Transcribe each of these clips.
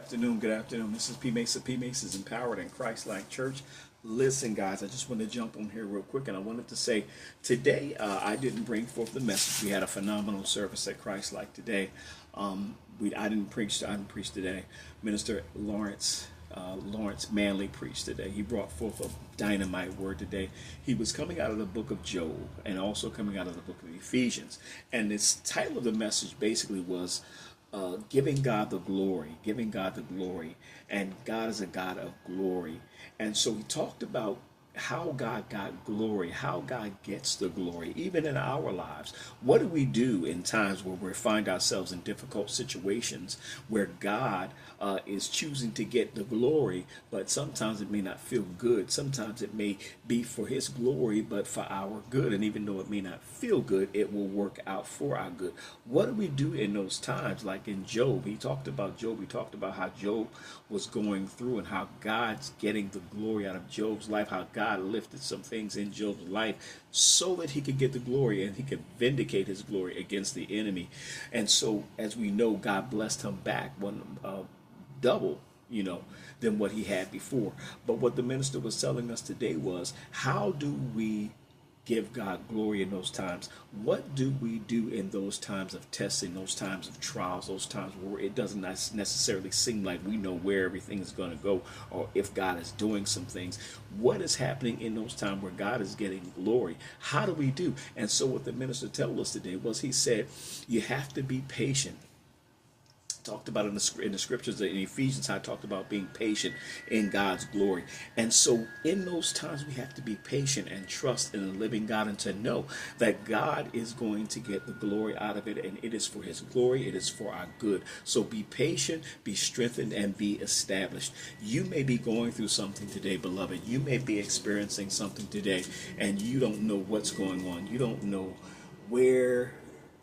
afternoon. Good afternoon. This is P. Mason. P. Mason's Empowered and Christ-like Church. Listen, guys, I just want to jump on here real quick, and I wanted to say today I didn't bring forth the message. We had a phenomenal service at Christ-like today. I didn't preach today. Minister Lawrence Manley preached today. He brought forth a dynamite word today. He was coming out of the book of Job and also coming out of the book of Ephesians. And this title of the message basically was giving God the glory, and God is a God of glory. And so he talked about how God got glory, how God gets the glory, even in our lives. What do we do in times where we find ourselves in difficult situations where God is choosing to get the glory, but sometimes it may not feel good. Sometimes it may be for his glory, but for our good. And even though it may not feel good, it will work out for our good. What do we do in those times? Like in Job, he talked about Job. He talked about how Job was going through and how God's getting the glory out of Job's life, how God lifted some things in Job's life so that he could get the glory and he could vindicate his glory against the enemy. And so, as we know, God blessed him back double, than what he had before. But what the minister was telling us today was, how do we give God glory in those times? What do we do in those times of testing, those times of trials, those times where it doesn't necessarily seem like we know where everything is going to go or if God is doing some things? What is happening in those times where God is getting glory? How do we do? And so what the minister told us today was, he said, you have to be patient. Talked about in the scriptures in Ephesians, I talked about being patient in God's glory. And so in those times we have to be patient and trust in the living God, and to know that God is going to get the glory out of it, and it is for his glory, it is for our good. So be patient, be strengthened, and be established. You may be going through something today, beloved. You may be experiencing something today and you don't know what's going on. You don't know where.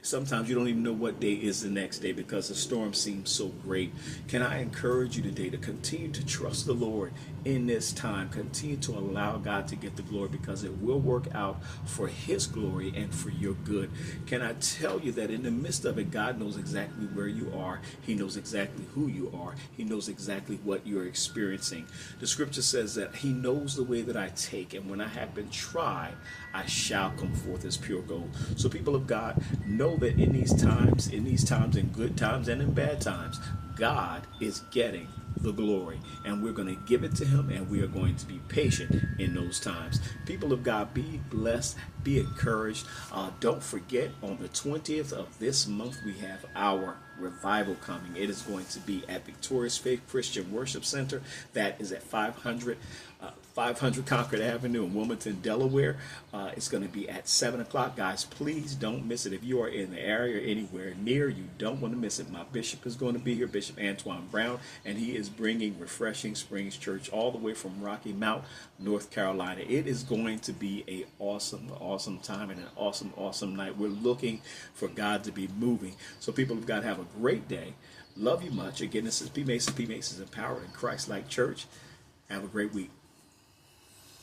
Sometimes you don't even know what day is the next day because the storm seems so great. Can I encourage you today to continue to trust the Lord in this time? Continue to allow God to get the glory, because it will work out for his glory and for your good. Can I tell you that in the midst of it, God knows exactly where you are. He knows exactly who you are. He knows exactly what you're experiencing. The scripture says that he knows the way that I take, and when I have been tried, I shall come forth as pure gold. So people of God, know that in these times, in good times and in bad times, God is getting the glory, and we're going to give it to him, and we are going to be patient in those times. People of God, be blessed, be encouraged. Don't forget, on the 20th of this month, we have our revival coming. It is going to be at Victorious Faith Christian Worship Center. That is at 500 Concord Avenue in Wilmington, Delaware. It's going to be at 7 o'clock. Guys, please don't miss it. If you are in the area or anywhere near, you don't want to miss it. My bishop is going to be here, Bishop Antoine Brown, and he is bringing Refreshing Springs Church all the way from Rocky Mount, North Carolina. It is going to be an awesome time and an awesome night. We're looking for God to be moving. So people of God, have a great day. Love you much. Again, this is P. Mason. P. Mason's Empowered and Christ-like Church. Have a great week.